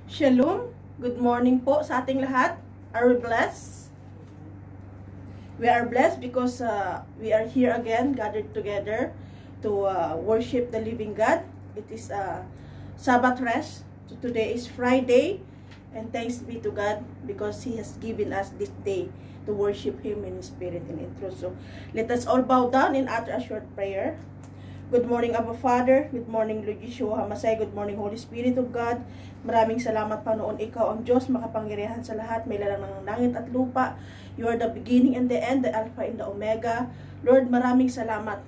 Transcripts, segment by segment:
Shalom! Good morning po sa ating lahat. Are we blessed? We are blessed because we are here again, gathered together to worship the living God. It is Sabbath rest. So today is Friday, and thanks be to God because He has given us this day to worship Him in spirit and in truth. So let us all bow down and utter a short prayer. Good morning, Abba Father. Good morning, Lord Yeshua Hamasay. Good morning, Holy Spirit of God. Maraming salamat, Panginoon. Ikaw ang Diyos, makapangyarihan sa lahat. May lalang ng langit at lupa. You are the beginning and the end, the Alpha and the Omega. Lord, maraming salamat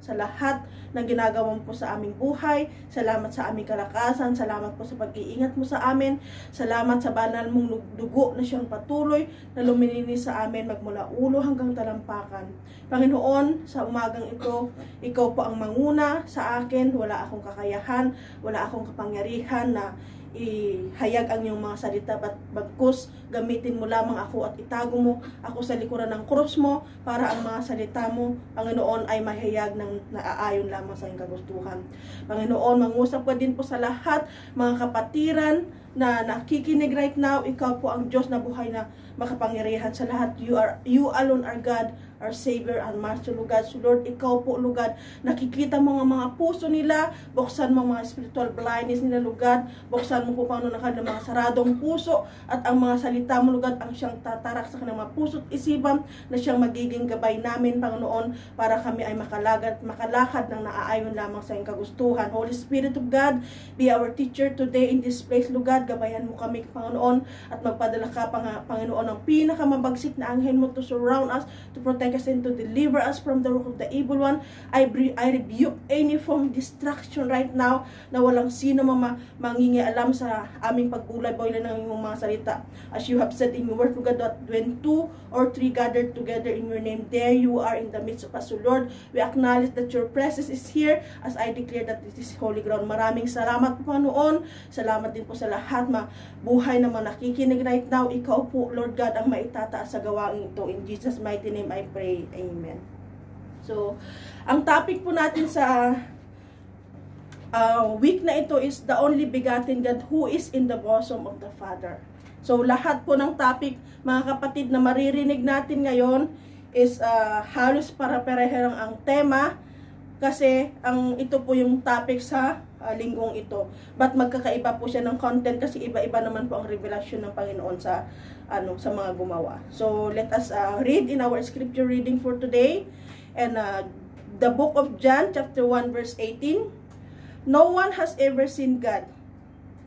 sa lahat ng ginagawa mo po sa aming buhay. Salamat sa aming kalakasan. Salamat po sa pag-iingat mo sa amin. Salamat sa banal mong dugo na siyang patuloy na lumilinis sa amin magmula ulo hanggang talampakan. Panginoon, sa umagang ito, ikaw po ang manguna sa akin. Wala akong kakayahan, wala akong kapangyarihan na ihayag ang iyong mga salita, bagkus gamitin mo lamang ako at itago mo ako sa likuran ng krus mo para ang mga salita mo, Panginoon, ay mahayag ng naaayon lamang sa iyong kagustuhan. Panginoon, mangusap ka din po sa lahat mga kapatiran na nakikinig right now. Ikaw po ang Diyos na buhay na makapangyarihan sa lahat. You alone are God, our Savior and Master, Lugad. So Lord, ikaw po, Lugad, nakikita mo ang mga puso nila, buksan mo ang mga spiritual blindness nila, Lugad, buksan mo po, Panginoon, ang mga saradong puso at ang mga salita mo, Lugad, ang siyang tatarak sa kanilang mga puso at isipan na siyang magiging gabay namin, Panginoon, para kami ay makalakad ng naaayon lamang sa iyong kagustuhan. Holy Spirit of God, be our teacher today in this place, Lugad. Gabayan mo kami, Panginoon, at magpadala ka, Panginoon, ng pinakamabagsik na anghel mo to surround us, to protect us, and to deliver us from the work of the evil one. I rebuke any form of distraction right now na walang sino mangingialam sa aming pagbulay-boy ng iyong mga salita. As you have said in your word, God, that when 2 or 3 gathered together in your name, there you are in the midst of us. So Lord, we acknowledge that your presence is here as I declare that it is holy ground. Maraming salamat po, Panginoon. Salamat din po sa lahat buhay na mga nakikinig right now. Ikaw po, Lord God, ang maitataas sa gawain ito. In Jesus' mighty name I pray. Amen. So, ang topic po natin sa week na ito is the only begotten God who is in the bosom of the Father. So, lahat po ng topic, mga kapatid, na maririnig natin ngayon is halos para-pareho ang tema kasi ito po yung topic sa linggong ito. But magkakaiba po siya ng content kasi iba-iba naman po ang revelasyon ng Panginoon sa mga gumawa. So, let us read in our scripture reading for today. And the book of John, chapter 1, verse 18. No one has ever seen God,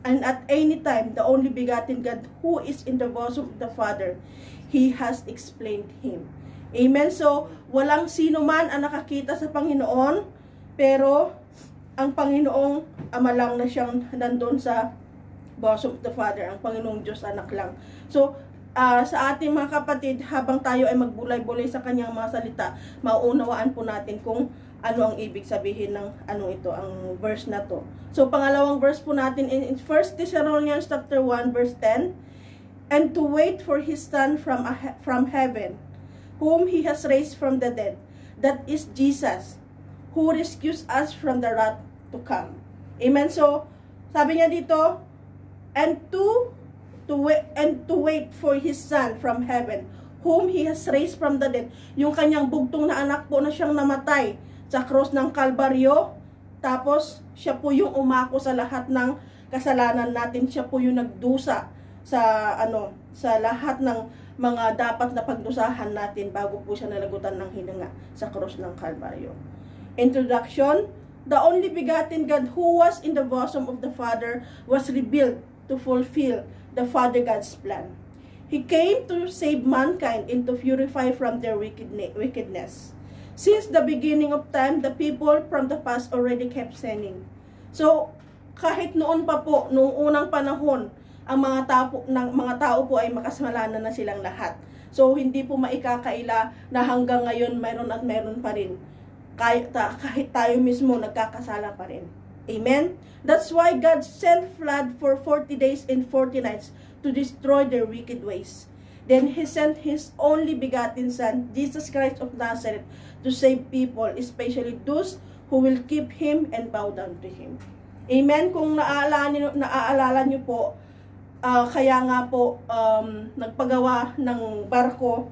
and at any time, the only begotten God who is in the bosom of the Father, He has explained Him. Amen? So, walang sino man ang nakakita sa Panginoon, pero ang Panginoong Ama lang na siyang nandun sa bosom of the Father, ang Panginoong Diyos Anak lang. So, sa ating mga kapatid, habang tayo ay magbulay-bulay sa kanyang mga salita, mauunawaan po natin kung ano ang ibig sabihin ng ang verse na to. So, pangalawang verse po natin in 1 Thessalonians chapter 1, verse 10, and to wait for His Son from heaven, whom He has raised from the dead, that is Jesus, who rescues us from the wrath to come. Amen. So, sabi niya dito, and to wait for His Son from heaven, whom He has raised from the dead. Yung kanyang bugtong na anak po na siyang namatay sa cross ng Kalbaryo, tapos siya po yung umako sa lahat ng kasalanan natin. Siya po yung nagdusa sa lahat ng mga dapat na pagdusahan natin bago po siya nalagutan ng hinanga sa cross ng Kalbaryo. Introduction. The only begotten God who was in the bosom of the Father was revealed to fulfill the Father God's plan. He came to save mankind and to purify from their wickedness. Since the beginning of time, the people from the past already kept sinning. So, kahit noon pa po, noong unang panahon, ang mga tao po ay makasalanan na silang lahat. So, hindi po maikakaila na hanggang ngayon mayroon at mayroon pa rin. Kahit tayo mismo nagkakasala pa rin. Amen? That's why God sent flood for 40 days and 40 nights to destroy their wicked ways. Then He sent His only begotten Son, Jesus Christ of Nazareth, to save people, especially those who will keep Him and bow down to Him. Amen? Kung naaalala niyo po, Kaya nga po, nagpagawa ng barko,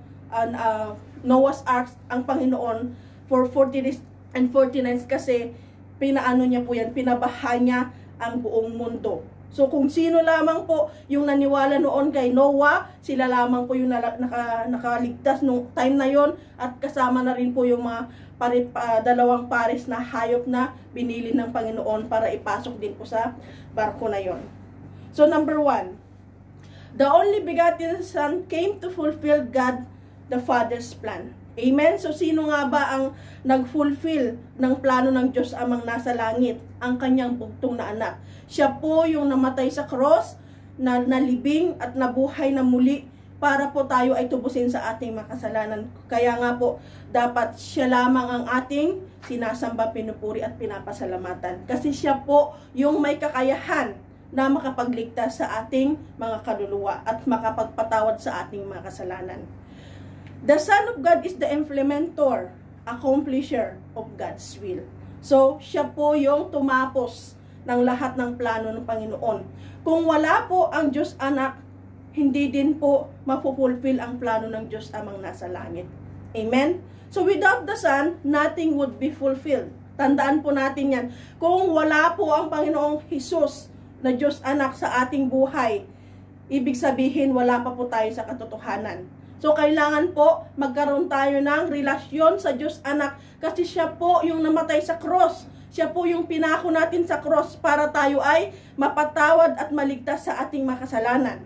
Noah's Ark, ang Panginoon, for 40 days and 40 nights kasi pinaano niya po yan, pinabaha niya ang buong mundo. So kung sino lamang po yung naniwala noon kay Noah, sila lamang po yung nakaligtas nung time na yon, at kasama na rin po yung mga dalawang pares na hayop na binili ng Panginoon para ipasok din po sa barko na yon. So number 1, the only begotten Son came to fulfill God the Father's plan. Amen? So sino nga ba ang nag-fulfill ng plano ng Diyos Amang nasa langit? Ang kanyang bugtong na anak. Siya po yung namatay sa cross, na nalibing at nabuhay na muli para po tayo ay tubusin sa ating makasalanan. Kaya nga po, dapat siya lamang ang ating sinasamba, pinupuri at pinapasalamatan. Kasi siya po yung may kakayahan na makapagligtas sa ating mga kaluluwa at makapagpatawad sa ating mga kasalanan. The Son of God is the implementer, accomplisher of God's will. So, siya po yung tumapos ng lahat ng plano ng Panginoon. Kung wala po ang Diyos Anak, hindi din po mapupulfill ang plano ng Diyos Amang nasa langit. Amen? So, without the Son, nothing would be fulfilled. Tandaan po natin yan. Kung wala po ang Panginoong Jesus na Diyos Anak sa ating buhay, ibig sabihin wala pa po tayo sa katotohanan. So, kailangan po magkaroon tayo ng relasyon sa Diyos Anak kasi siya po yung namatay sa cross. Siya po yung pinako natin sa cross para tayo ay mapatawad at maligtas sa ating makasalanan.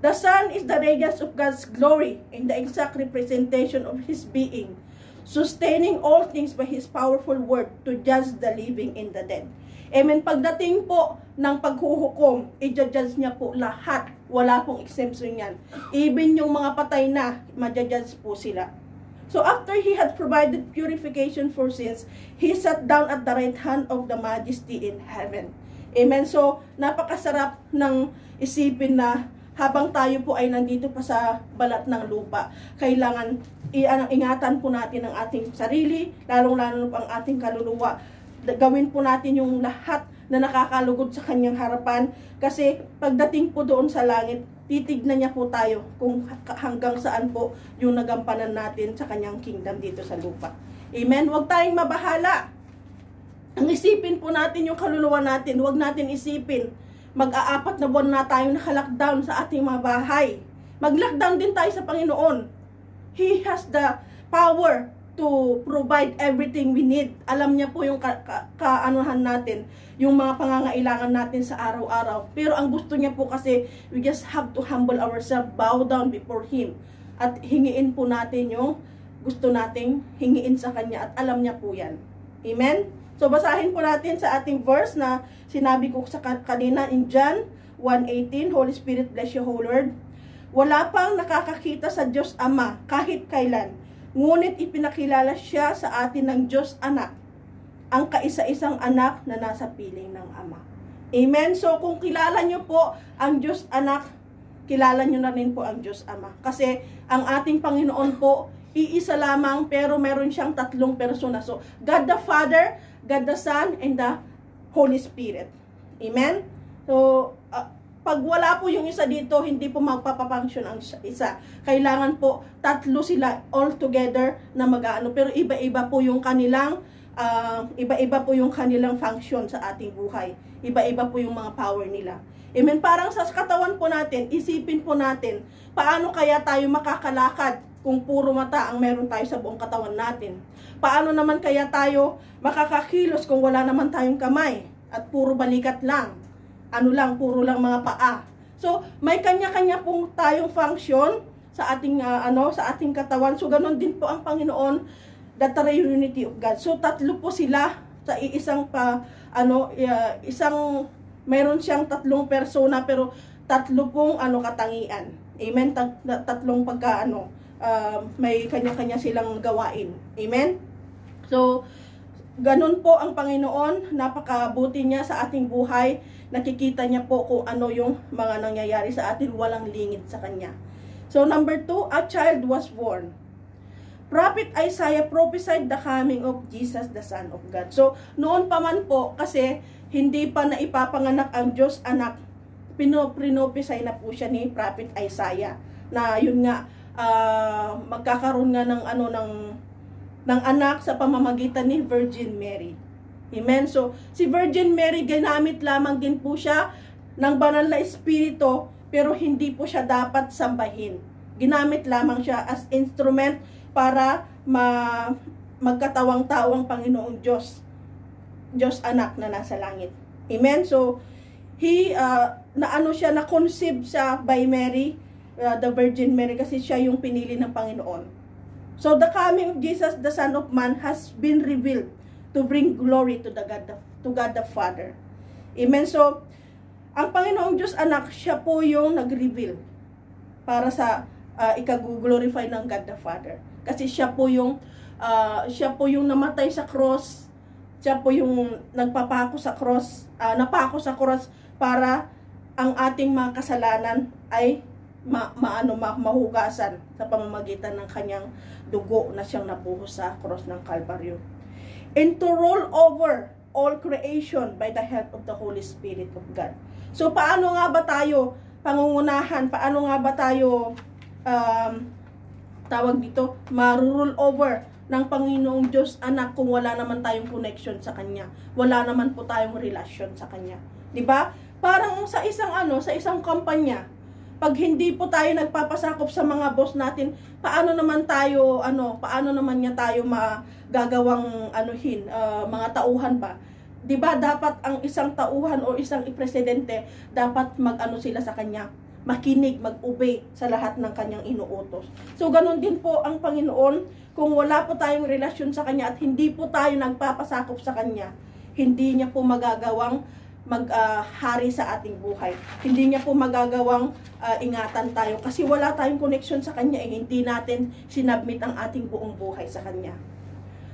The Son is the radiance of God's glory and the exact representation of His being, sustaining all things by His powerful word to judge the living and the dead. Amen. Pagdating po ng paghuhukom, i-judge niya po lahat. Wala pong exemption yan. Even yung mga patay na, ma-judge po sila. So after He had provided purification for sins, He sat down at the right hand of the Majesty in heaven. Amen. So napakasarap ng isipin na habang tayo po ay nandito pa sa balat ng lupa, kailangan ingatan po natin ang ating sarili, lalong-lalo po ang ating kaluluwa. Gawin po natin yung lahat na nakakalugod sa kanyang harapan kasi pagdating po doon sa langit, titignan niya po tayo kung hanggang saan po yung nagampanan natin sa kanyang kingdom dito sa lupa. Amen? Huwag tayong mabahala. Ang isipin po natin yung kaluluwa natin, huwag natin isipin mag-aapat na buwan na tayo naka-lockdown sa ating mga bahay. Mag-lockdown din tayo sa Panginoon. He has the power to provide everything we need. Alam niya po yung kaanuhan natin, yung mga pangangailangan natin sa araw-araw. Pero ang gusto niya po kasi, we just have to humble ourselves, bow down before Him. At hingiin po natin yung gusto nating hingiin sa Kanya. At alam niya po yan. Amen? So basahin po natin sa ating verse na sinabi ko sa kanina in John 1:18, Holy Spirit bless you, whole Lord. Wala pang nakakakita sa Diyos Ama kahit kailan. Ngunit ipinakilala siya sa atin ng Diyos Anak, ang kaisa-isang anak na nasa piling ng Ama. Amen? So kung kilala nyo po ang Diyos Anak, kilala nyo na rin po ang Diyos Ama. Kasi ang ating Panginoon po, iisa lamang pero meron siyang tatlong persona. So God the Father, God the Son, and the Holy Spirit. Amen? So pag wala po yung isa dito, hindi po magpapafunction ang isa. Kailangan po tatlo sila all together na mag-aano. Pero iba-iba po yung kanilang function sa ating buhay. Iba-iba po yung mga power nila. Amen. Parang sa katawan po natin, isipin po natin, paano kaya tayo makakalakad kung puro mata ang meron tayo sa buong katawan natin? Paano naman kaya tayo makakakilos kung wala naman tayong kamay at puro balikat lang? Puro lang mga paa. So, may kanya-kanya pong tayong function sa ating sa ating katawan. So, ganoon din po ang Panginoon, the triunity of God. So, tatlo po sila sa mayroon siyang tatlong persona pero tatlo pong katangian. Amen. Tatlong may kanya-kanya silang gawain. Amen. So, ganun po ang Panginoon, napakabuti niya sa ating buhay. Nakikita niya po kung ano yung mga nangyayari sa atin, walang lingid sa Kanya. So number 2, a child was born. Prophet Isaiah prophesied the coming of Jesus, the Son of God. So noon pa man po, kasi hindi pa naipapanganak ang Diyos Anak, pinoprophesy na po siya ni Prophet Isaiah na yun nga magkakaroon nga ng ng anak sa pamamagitan ni Virgin Mary. Amen. So si Virgin Mary ginamit lamang din po siya ng banal na espiritu, pero hindi po siya dapat sambahin. Ginamit lamang siya as instrument para magkatawang tao ang Panginoong Diyos anak na nasa langit. Amen. So na-conceive siya by Mary, the Virgin Mary, kasi siya yung pinili ng Panginoon. So the coming of Jesus, the Son of Man, has been revealed to bring glory to God the Father. Amen. So ang Panginoong Diyos anak, siya po yung nag-reveal para sa ikaguglorify ng God the Father. Kasi siya po yung namatay sa cross. Siya po yung napako sa cross para ang ating mga kasalanan ay mahugasan sa pamamagitan ng kanyang dugo na siyang nabuhos sa cross ng Kalbaryo. And to roll over all creation by the help of the Holy Spirit of God. So paano nga ba tayo pangungunahan? Paano nga ba tayo ma-roll over ng Panginoong Diyos anak kung wala naman tayong connection sa Kanya? Wala naman po tayong relasyon sa Kanya. 'Di ba? Parang sa isang kumpanya, pag hindi po tayo nagpapasakop sa mga boss natin, paano naman niya tayo magagawang mga tauhan ba? 'Di ba dapat ang isang tauhan o isang presidente dapat sila sa kanya, makinig, mag-obey sa lahat ng kanyang inuutos. So ganun din po ang Panginoon, kung wala po tayong relasyon sa Kanya at hindi po tayo nagpapasakop sa Kanya, hindi niya po magagawang hari sa ating buhay. Hindi niya po magagawang ingatan tayo kasi wala tayong connection sa Kanya, hindi natin sinubmit ang ating buong buhay sa Kanya.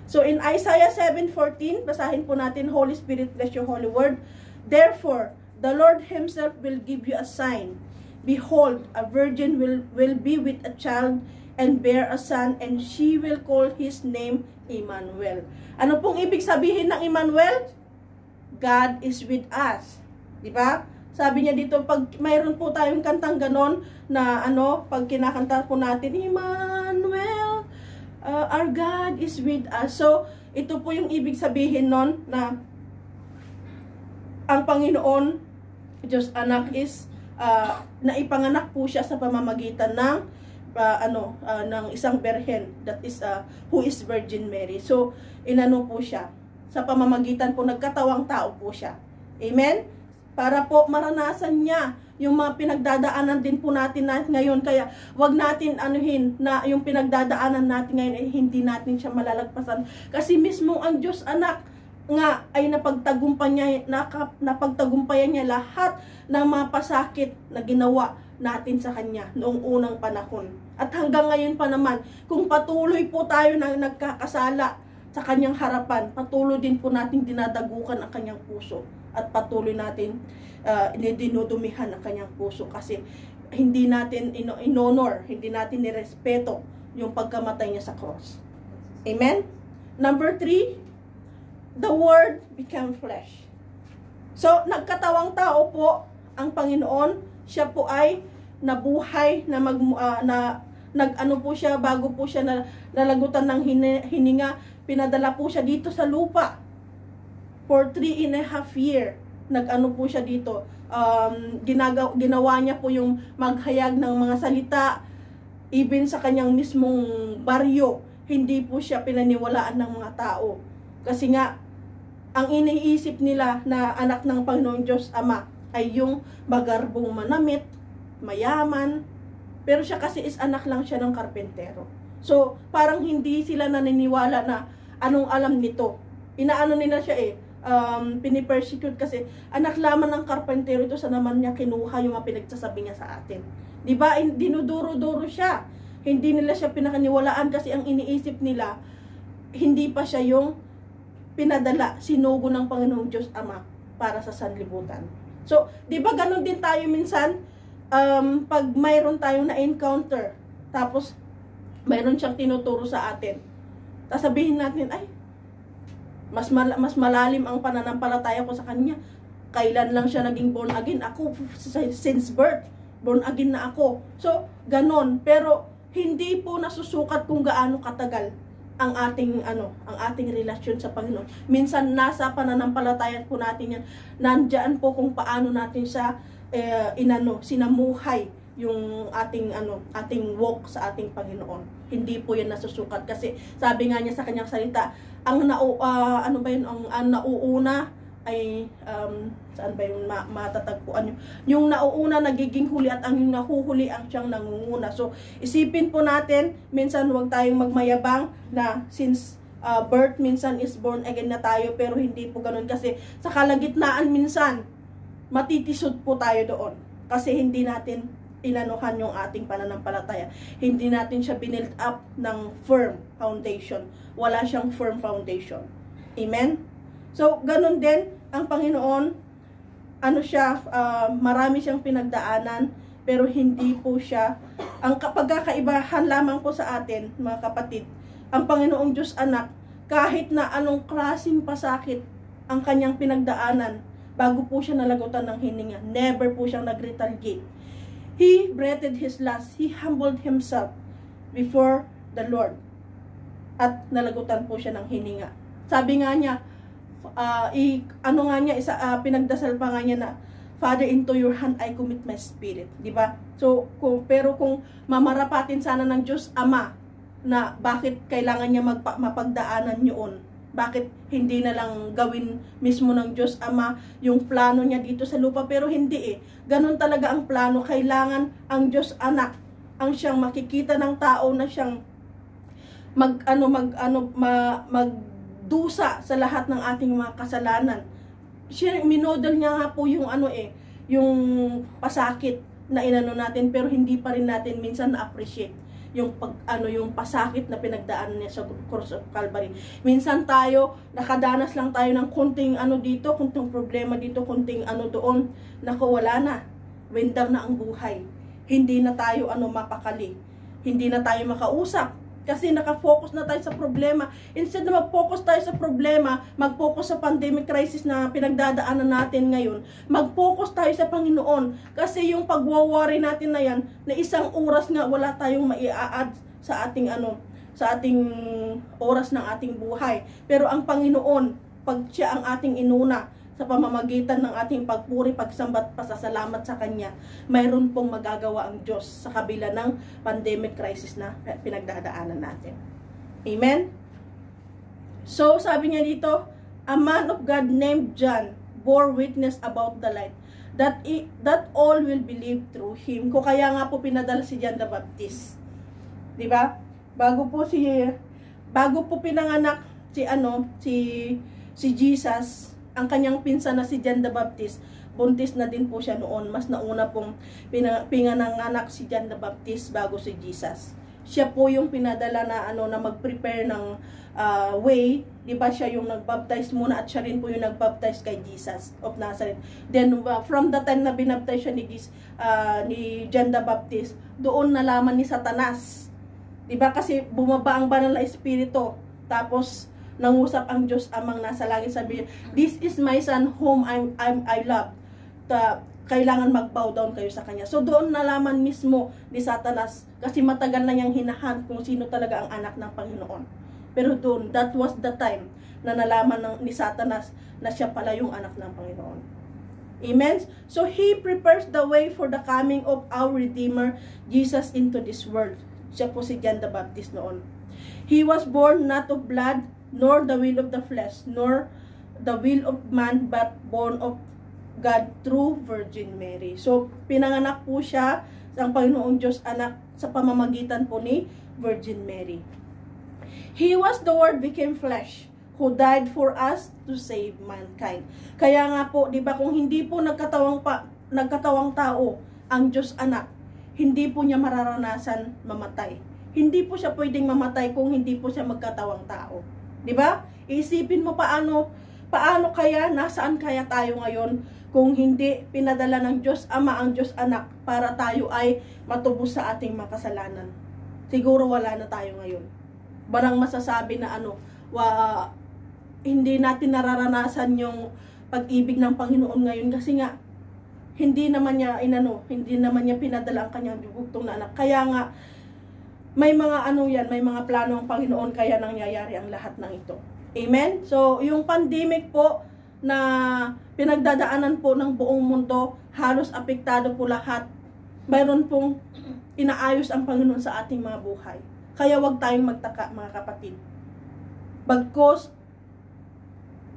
So in Isaiah 7:14, basahin po natin, Holy Spirit, bless your holy word. Therefore, the Lord Himself will give you a sign. Behold, a virgin will be with a child and bear a son, and she will call his name Emmanuel. Ano pong ibig sabihin ng Emmanuel? God is with us. Di ba? Sabi niya dito, pag mayroon po tayong kantang ganon na pag kinakanta po natin, Emmanuel, our God is with us. So, ito po yung ibig sabihin nun na ang Panginoon, Diyos anak is naipanganak po siya sa pamamagitan ng ng isang berhen, that is who is Virgin Mary. So po siya sa pamamagitan po, nagkatawang tao po siya. Amen. Para po maranasan niya yung mga pinagdadaanan din po natin ngayon. Kaya wag natin na yung pinagdadaanan natin ngayon ay hindi natin siya malalagpasan, kasi mismo ang Diyos anak nga ay napagtagumpayan niya lahat ng mga pasakit na ginawa natin sa Kanya noong unang panahon. At hanggang ngayon pa naman, kung patuloy po tayo na nagkakasala sa Kanyang harapan, patuloy din po natin dinadagukan ang Kanyang puso at patuloy natin dinudumihan ang Kanyang puso, kasi hindi natin in-honor, hindi natin nirespeto yung pagkamatay niya sa cross. Amen? Number 3, the Word became flesh. So, nagkatawang tao po ang Panginoon. Siya po ay nabuhay po siya bago po siya nalagutan ng hininga. Pinadala po siya dito sa lupa for 3.5 years. Po siya dito. Ginawa niya po yung maghayag ng mga salita, even sa kanyang mismong baryo. Hindi po siya pinaniwalaan ng mga tao. Kasi nga, ang iniisip nila na anak ng Panginoong Diyos Ama ay yung magarbong manamit, mayaman, pero siya kasi is anak lang siya ng karpentero. So, parang hindi sila naniniwala na anong alam nito. Nila siya pinipersecute kasi anak lamang ng karpentero ito, sa naman niya kinuha yung mga pinagsasabi niya sa atin. Diba? Dinuduro-duro siya. Hindi nila siya pinakaniwalaan kasi ang iniisip nila, hindi pa siya yung pinadala, sinugo ng Panginoong Diyos Ama para sa sanlibutan. So, di ba ganun din tayo minsan, pag mayroon tayong na-encounter, tapos mayroon siyang tinuturo sa atin, sasabihin natin, ay, mas malalim ang pananampalataya ko sa Kanya. Kailan lang siya naging born again? Ako, since birth, born again na ako. So, ganon. Pero, hindi po nasusukat kung gaano katagal ang ating relasyon sa Panginoon. Minsan nasa pananampalataya po natin yan. Nandiyan po kung paano natin siya sinamuhay yung ating walk sa ating Panginoon. Hindi po yan nasusukat kasi sabi nga niya sa kanyang salita, ang nauuna ay saan ba yung matatagpuan nyo? Yung nauuna nagiging huli at ang yung nahuhuli ang siyang nangunguna. So, isipin po natin, minsan huwag tayong magmayabang na since birth, minsan is born again na tayo, pero hindi po ganun kasi sa kalagitnaan minsan, matitisod po tayo doon. Kasi hindi natin inanuhan yung ating pananampalataya. Hindi natin siya binild up ng firm foundation. Wala siyang firm foundation. Amen? So, ganun din, ang Panginoon, marami siyang pinagdaanan, pero hindi po siya, ang pagkakaibahan lamang po sa atin, mga kapatid, ang Panginoong Diyos Anak, kahit na anong klaseng pasakit ang kanyang pinagdaanan, bago po siya nalagutan ng hininga, never po siyang nag-retaliate. He breathed his last, he humbled himself before the Lord, at nalagutan po siya ng hininga. Sabi nga niya, pinagdasal pa nga niya na, Father, into your hand I commit my spirit, di ba? So, pero kung mamarapatin sana ng Diyos Ama na bakit kailangan niya mapagdaanan yun, bakit hindi na lang gawin mismo ng Diyos Ama yung plano niya dito sa lupa, pero hindi ganun talaga ang plano. Kailangan ang Diyos Anak ang siyang makikita ng tao na siyang magdusa sa lahat ng ating mga kasalanan. Minodel niya nga po yung yung pasakit na inano natin, pero hindi pa rin natin minsan na-appreciate yung yung pasakit na pinagdaanan niya sa cross of Calvary. Minsan tayo nakadanas lang tayo ng kunting dito, kunting problema dito, kunting doon, nako wala na. Wendang na ang buhay. Hindi na tayo mapakali. Hindi na tayo makausap. Kasi nakafocus na tayo sa problema. Instead na mag-focus tayo sa problema, mag-focus sa pandemic crisis na pinagdadaanan natin ngayon, mag-focus tayo sa Panginoon. Kasi yung pag-worry natin na yan, na isang oras nga wala tayong mai-add sa ating sa ating oras ng ating buhay. Pero ang Panginoon, pag siya ang ating inuna, sa pamamagitan ng ating pagpuri, pagsambat, pasasalamat sa Kanya, mayroon pong magagawa ang Diyos sa kabila ng pandemic crisis na pinagdadaanan natin. Amen? So, sabi niya dito, a man of God named John bore witness about the light, that all will believe through him. Kung kaya nga po pinadala si John the Baptist. Diba? Bago po pinanganak si Jesus, ang kanyang pinsan na si John the Baptist, buntis na din po siya noon. Mas nauna pong pinanganak si John the Baptist bago si Jesus. Siya po yung pinadala na mag-prepare ng way, di ba siya yung nag-baptize muna at siya rin po yung nag-baptize kay Jesus of Nazareth. Then from the time na binaptize siya ni John the Baptist, doon nalaman ni Satanas. Di ba kasi bumaba ang banal na espiritu. Tapos nangusap ang Diyos Amang nasa langit, sabi, this is my son whom I love. Kailangan mag-bow down kayo sa kanya. So doon nalaman mismo ni Satanas, kasi matagal na niyang hinahan kung sino talaga ang anak ng Panginoon. Pero doon, that was the time na nalaman ni Satanas na siya pala yung anak ng Panginoon. Amen? So he prepares the way for the coming of our Redeemer, Jesus, into this world. Siya po si John the Baptist noon. He was born not of blood, nor the will of the flesh, nor the will of man, but born of God through Virgin Mary. So, pinanganak po siya ng Panginoong Diyos Anak sa pamamagitan po ni Virgin Mary. He was the Word became flesh, who died for us to save mankind. Kaya nga po, di ba, kung hindi po nagkatawang tao ang Diyos Anak, hindi po niya mararanasan mamatay. Hindi po siya pwedeng mamatay kung hindi po siya magkatawang tao. Di ba? Isipin mo paano kaya, nasaan kaya tayo ngayon kung hindi pinadala ng Diyos Ama ang Diyos Anak para tayo ay matubos sa ating makasalanan. Siguro wala na tayo ngayon. Barang masasabi na hindi natin nararanasan yung pag-ibig ng Panginoon ngayon kasi nga hindi naman niya pinadala ang kanyang bugtong na anak. Kaya nga may mga may mga plano ang Panginoon kaya nangyayari ang lahat ng ito. Amen. So, yung pandemic po na pinagdadaanan po ng buong mundo, halos apektado po lahat. Mayroon pong inaayos ang Panginoon sa ating mga buhay. Kaya wag tayong magtaka, mga kapatid. Because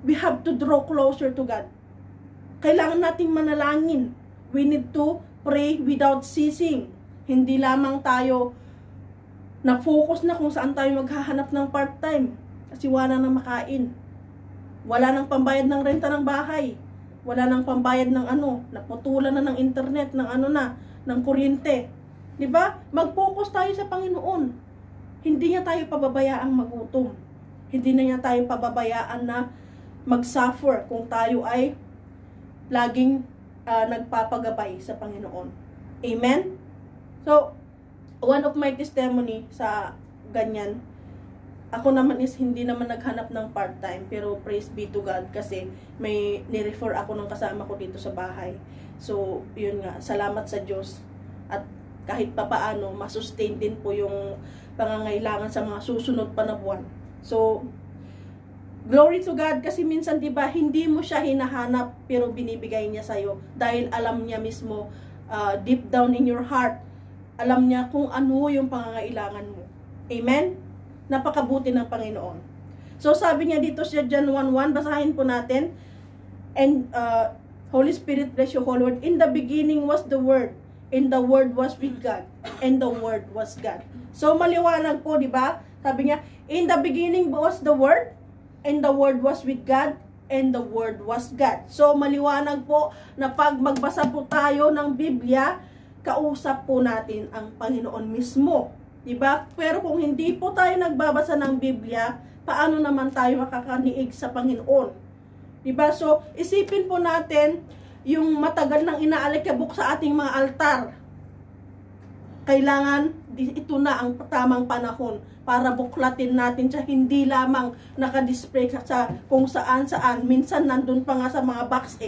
we have to draw closer to God. Kailangan nating manalangin. We need to pray without ceasing. Hindi lamang tayo na-focus na kung saan tayo maghahanap ng part-time. Kasi wala nang makain. Wala nang pambayad ng renta ng bahay. Wala nang pambayad ng naputulan na ng internet, ng kuryente. Diba? Mag-focus tayo sa Panginoon. Hindi niya tayo pababayaang magutom. Hindi na niya tayo pababayaan na mag-suffer kung tayo ay laging nagpapagabay sa Panginoon. Amen? So, one of my testimony sa ganyan, ako naman is hindi naman naghanap ng part-time, pero praise be to God kasi may nirefer ako ng kasama ko dito sa bahay. So, yun nga, salamat sa Diyos. At kahit papaano, masustain din po yung pangangailangan sa mga susunod pa na buwan. So, glory to God kasi minsan 'di ba hindi mo siya hinahanap pero binibigay niya sa iyo dahil alam niya mismo deep down in your heart, alam niya kung ano yung pangangailangan mo. Amen. Napakabuti ng Panginoon. So sabi niya dito sa John 1:1, basahin po natin. And Holy Spirit bless you, Holy Word. In the beginning was the Word, and the Word was with God, and the Word was God. So maliwanag po, 'di ba? Sabi niya, in the beginning was the Word, and the Word was with God, and the Word was God. So, maliwanag po na pag magbasa po tayo ng Biblia, kausap po natin ang Panginoon mismo. Diba? Pero kung hindi po tayo nagbabasa ng Biblia, paano naman tayo makakaniig sa Panginoon? Diba? So, isipin po natin yung matagal nang inaalikabok sa ating mga altar. Kailangan, ito na ang tamang panahon para buklatin natin siya, hindi lamang nakadisplay sa kung saan-saan. Minsan nandun pa nga sa mga box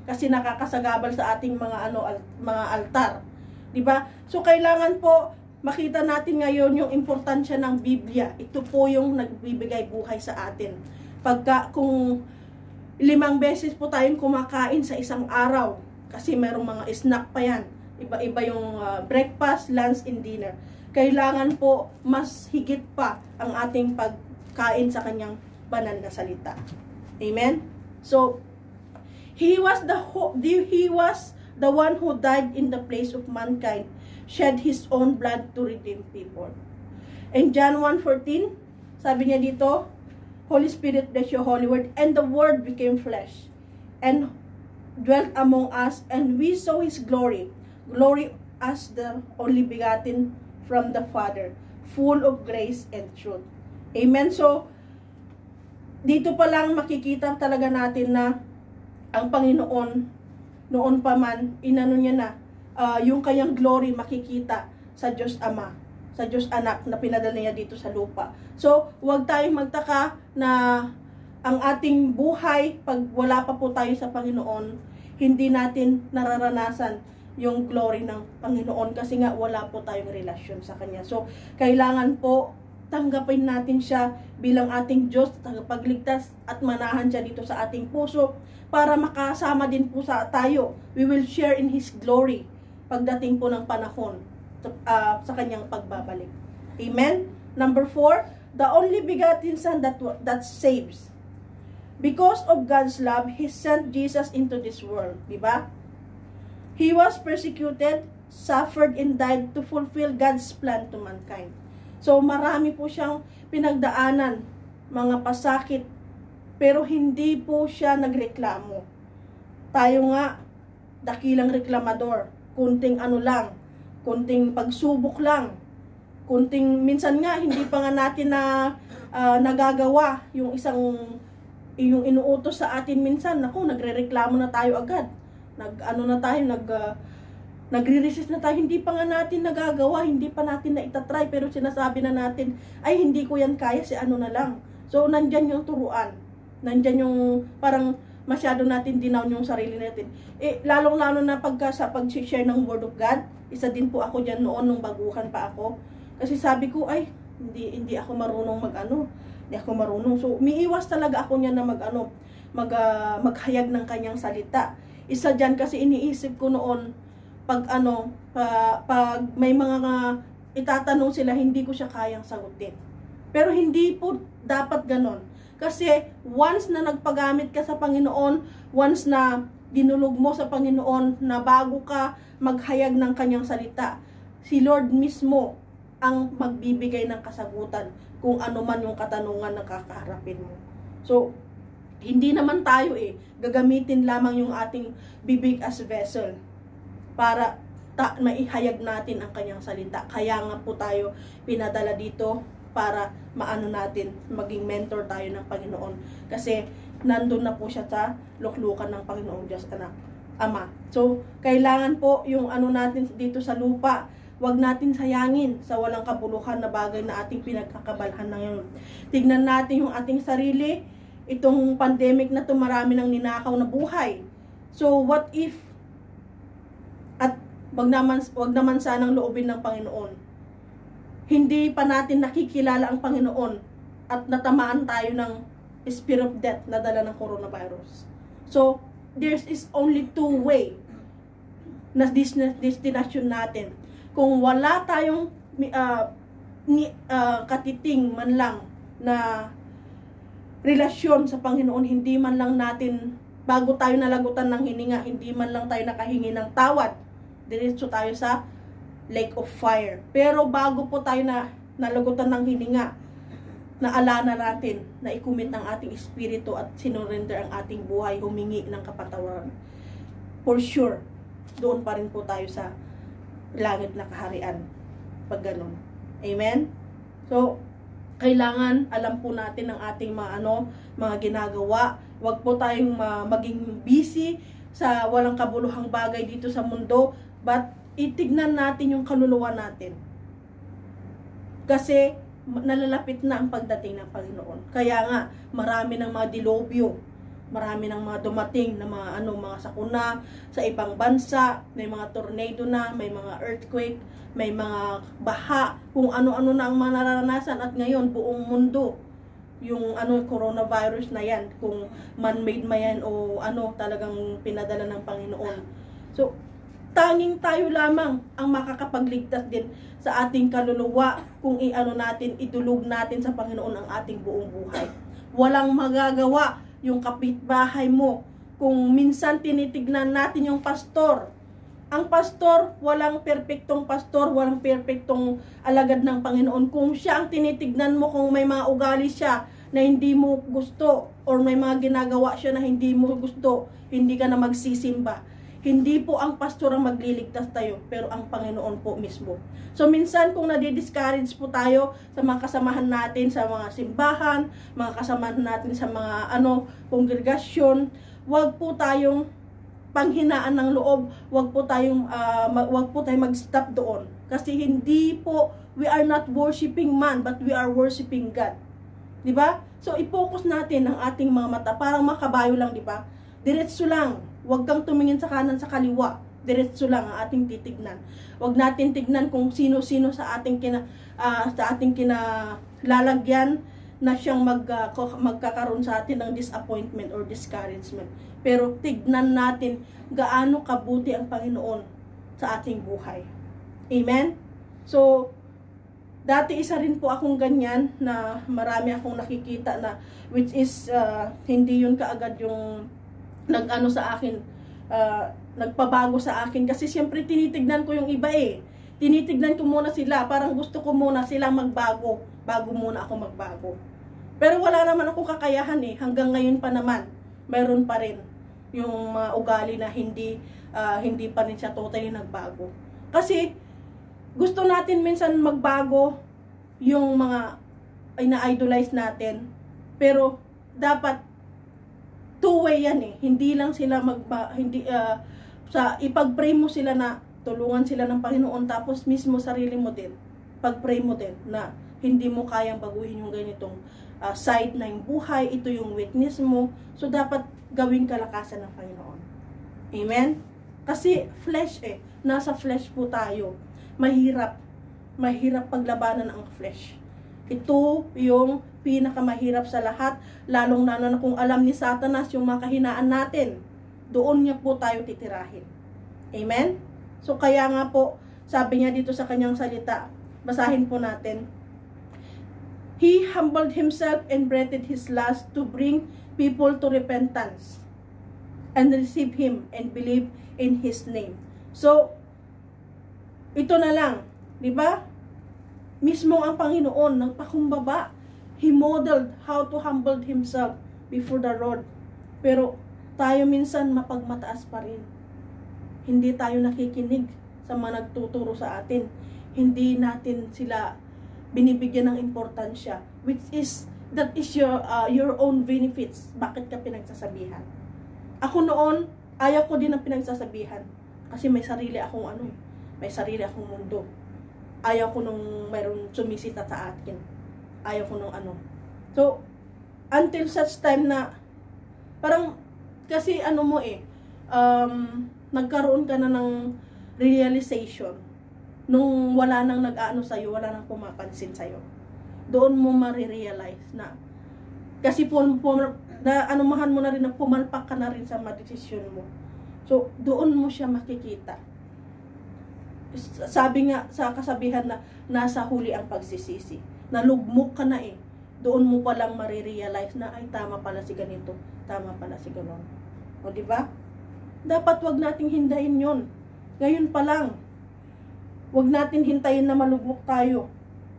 kasi nakakasagabal sa ating mga altar. 'Di ba? So kailangan po makita natin ngayon yung importansya ng Biblia. Ito po yung nagbibigay buhay sa atin. Kung 5 beses po tayong kumakain sa isang araw, kasi merong mga snack pa yan. Iba-iba yung breakfast, lunch, and dinner. Kailangan po mas higit pa ang ating pagkain sa kanyang banal na salita. Amen? So, He was the one who died in the place of mankind, shed His own blood to redeem people. In John 1:14, sabi niya dito, Holy Spirit bless you, Holy Word, and the Word became flesh, and dwelt among us, and we saw His glory as the only begotten from the Father, full of grace and truth. Amen. So, dito pa lang makikita talaga natin na ang Panginoon, noon pa man, inano niya na, yung kanyang glory makikita sa Diyos Ama, sa Diyos Anak na pinadala niya dito sa lupa. So, huwag tayong magtaka na ang ating buhay, pag wala pa po tayo sa Panginoon, hindi natin nararanasan yung glory ng Panginoon kasi nga wala po tayong relasyon sa Kanya. So, kailangan po tanggapin natin siya bilang ating Diyos, tagapagligtas at manahan siya dito sa ating puso para makasama din po tayo. We will share in His glory pagdating po ng panahon sa Kanyang pagbabalik. Amen? Number 4, the only begotten Son that saves. Because of God's love, He sent Jesus into this world. Diba? He was persecuted, suffered, and died to fulfill God's plan to mankind. So, marami po siyang pinagdaanan, mga pasakit, pero hindi po siya nagreklamo. Tayo nga, dakilang reklamador, kunting kunting pagsubok lang, minsan nga, hindi pa nga natin nagagawa yung yung inuutos sa atin minsan, nagrereklamo na tayo agad. Nagre-resist na tayo, hindi pa nga natin nagagawa, hindi pa natin na itatry, pero sinasabi na natin, ay hindi ko yan kaya, na lang. So, nandyan yung turuan. Nandyan yung parang masyado natin dinown yung sarili natin. Lalong-lalo na sa pag-share ng Word of God, isa din po ako dyan noon nung baguhan pa ako. Kasi sabi ko, ay, hindi ako marunong hindi ako marunong. So, umiiwas talaga ako niya na maghayag ng kanyang salita. Isa dyan kasi iniisip ko noon, pag may mga itatanong sila, hindi ko siya kayang sagutin. Pero hindi po dapat ganon. Kasi once na nagpagamit ka sa Panginoon, once na dinulog mo sa Panginoon, na bago ka maghayag ng kanyang salita, si Lord mismo ang magbibigay ng kasagutan kung ano man yung katanungan na kakaharapin mo. So, hindi naman tayo gagamitin lamang yung ating bibig as vessel para maihayag natin ang kanyang salita. Kaya nga po tayo pinadala dito para maging mentor tayo ng Panginoon. Kasi nandun na po siya sa luklukan ng Panginoong Diyos Ama. So, kailangan po yung natin dito sa lupa, wag natin sayangin sa walang kabuluhan na bagay na ating pinagkakabalhan ngayon. Tignan natin yung ating sarili. Itong pandemic na to, marami nang ninakaw na buhay. So, what if, at wag naman sanang loobin ng Panginoon, hindi pa natin nakikilala ang Panginoon at natamaan tayo ng spirit of death na dala ng coronavirus. So, there is only two way na destination natin. Kung wala tayong katiting man lang na relasyon sa Panginoon, hindi man lang natin, bago tayo nalagutan ng hininga, hindi man lang tayo nakahingi ng tawad, diretso tayo sa lake of fire. Pero bago po tayo nalagutan ng hininga, naalala natin na ikumit ang ating espiritu at sinurrender ang ating buhay, humingi ng kapatawaran. For sure, doon pa rin po tayo sa langit na kaharian. Pag ganun. Amen? So, kailangan alam po natin ang ating mga ginagawa. Huwag po tayong maging busy sa walang kabuluhang bagay dito sa mundo, but itignan natin yung kaluluwa natin. Kasi nalalapit na ang pagdating ng Panginoon. Kaya nga, marami ng mga dilobyo, marami ng mga dumating na mga sakuna sa ibang bansa, may mga tornado na, may mga earthquake, may mga baha, kung ano-ano na ang mga nararanasan. At ngayon, buong mundo, yung coronavirus na yan, kung man-made ma yan o talagang pinadala ng Panginoon. So, tanging tayo lamang ang makakapagligtas din sa ating kaluluwa kung idulog natin sa Panginoon ang ating buong buhay. Walang magagawa yung kapitbahay mo. Kung minsan tinitignan natin yung pastor, ang pastor, walang perpektong pastor, walang perpektong alagad ng Panginoon. Kung siya ang tinitignan mo, kung may mga ugali siya na hindi mo gusto, or may mga ginagawa siya na hindi mo gusto, hindi ka na magsisimba. Hindi po ang pastor ang magliligtas tayo, pero ang Panginoon po mismo. So minsan kung nadi-discourage po tayo sa mga kasamahan natin sa mga simbahan, mga kasamahan natin sa mga kongregasyon, wag po tayong panghinaan ng loob, wag po tayong mag-stop doon. Kasi we are not worshiping man, but we are worshiping God. 'Di ba? So i-focus natin ang ating mga mata, parang makabayo lang, di ba? Diretso lang. Huwag kang tumingin sa kanan sa kaliwa. Diretso lang ang ating titignan. Huwag natin tignan kung sino-sino sa ating kinalalagyan na siyang magkakaroon sa atin ng disappointment or discouragement. Pero tignan natin gaano kabuti ang Panginoon sa ating buhay. Amen? So, dati isa rin po akong ganyan na marami akong nakikita na which is hindi yun kaagad yung sa akin, nagpabago sa akin. Kasi siyempre tinitignan ko yung iba Tinitignan ko muna sila, parang gusto ko muna sila magbago, bago muna ako magbago. Pero wala naman akong kakayahan hanggang ngayon pa naman, mayroon pa rin yung ugali na hindi pa rin siya totally nagbago. Kasi gusto natin minsan magbago yung mga ina-idolize natin, pero dapat two-way yan hindi lang sila ipag-pray mo sila na tulungan sila ng Panginoon, tapos mismo sarili mo din, pag-pray mo din na hindi mo kayang baguhin yung ganitong side na yung buhay, ito yung weakness mo. So, dapat gawing kalakasan ng Panginoon. Amen? Kasi flesh nasa flesh po tayo. Mahirap paglabanan ang flesh. Ito yung pinakamahirap sa lahat, lalong na kung alam ni Satanas yung mga kahinaan natin, doon niya po tayo titirahin. Amen? So, kaya nga po, sabi niya dito sa kanyang salita, basahin po natin, He humbled himself and breathed his last to bring people to repentance and receive him and believe in his name. So, ito na lang, di ba? Mismo ang Panginoon nagpakumbaba. He modeled how to humble himself before the Lord. Pero tayo minsan mapagmataas pa rin. Hindi tayo nakikinig sa mga nagtuturo sa atin. Hindi natin sila binibigyan ng importansya, that is your own benefits. Bakit ka pinagsasabihan? Ako noon, ayaw ko din ng pinagsasabihan kasi may sarili akong may sarili akong mundo. Ayaw ko nung mayroong sumisita sa akin. Ayaw ko nung So, until such time na parang kasi nagkaroon ka na ng realization nung wala nang nag-aano sa'yo, wala nang pumapansin sa'yo. Doon mo marirealize na kasi anumahan mo na rin na pumalpak ka na rin sa desisyon mo. So, doon mo siya makikita. Sabi nga sa kasabihan na nasa huli ang pagsisisi. Nalugmok ka na Doon mo palang marirealize na ay tama pala si ganito, tama pala si ganon. O di ba? Dapat wag nating hindayin 'yon. Ngayon pa lang. Wag natin hintayin na malugmok tayo.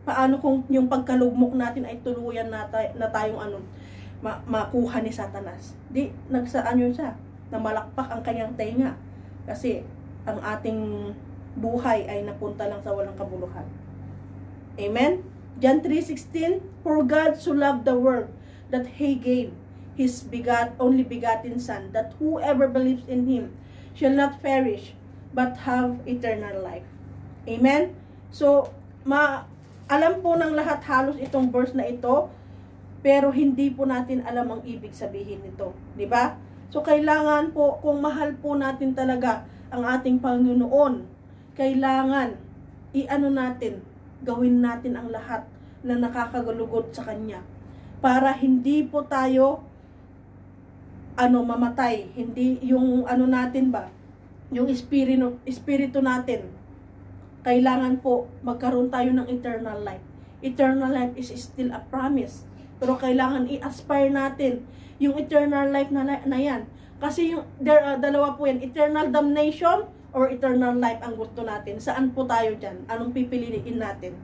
Paano kung yung pagkalugmok natin ay tuluyan na tayong makuha ni Satanas? Di, nagsaan yun siya. Namalakpak ang kanyang tenga. Kasi ang ating buhay ay napunta lang sa walang kabuluhan. Amen? John 3:16, For God so loved the world that He gave His only begotten Son, that whoever believes in Him shall not perish, but have eternal life. Amen? So, alam po ng lahat halos itong verse na ito, pero hindi po natin alam ang ibig sabihin nito. Di ba? So, kailangan po, kung mahal po natin talaga ang ating Panginoon, kailangan gawin natin ang lahat na nakakagulugod sa Kanya. Para hindi po tayo mamatay. Hindi yung natin ba? Yung espiritu natin. Kailangan po magkaroon tayo ng eternal life. Eternal life is still a promise. Pero kailangan i-aspire natin yung eternal life na yan. Kasi dalawa po yan, eternal damnation or eternal life ang gusto natin. Saan po tayo dyan? Anong pipiliin natin?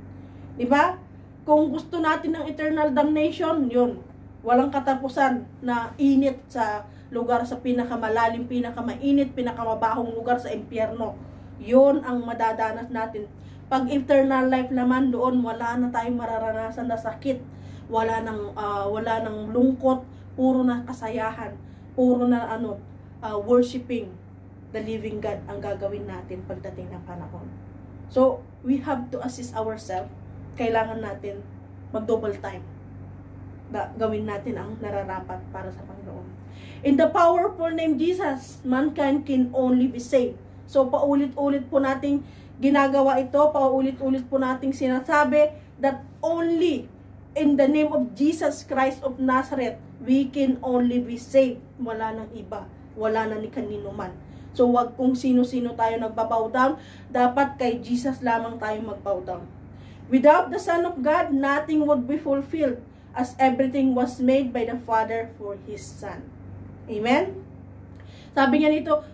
Diba? Kung gusto natin ng eternal damnation, yun. Walang katapusan na init sa lugar sa pinakamalalim, pinakamainit, pinakamabahong lugar sa impyerno. Yun ang madadanas natin. Pag eternal life naman, doon wala na tayong mararanasan na sakit. Wala nang lungkot, puro na kasayahan, puro na worshiping the living God ang gagawin natin pagdating ng panahon. So, we have to assist ourselves. Kailangan natin mag-double time. Gawin natin ang nararapat para sa Panginoon. In the powerful name Jesus, mankind can only be saved. So, paulit-ulit po nating ginagawa ito, paulit-ulit po nating sinasabi that only in the name of Jesus Christ of Nazareth, we can only be saved. Wala nang iba, wala na ni kanino man. So, wag kung sino-sino tayo nagbabow down, dapat kay Jesus lamang tayo magbow down. Without the Son of God, nothing would be fulfilled, as everything was made by the Father for His Son. Amen? Sabi niya nito,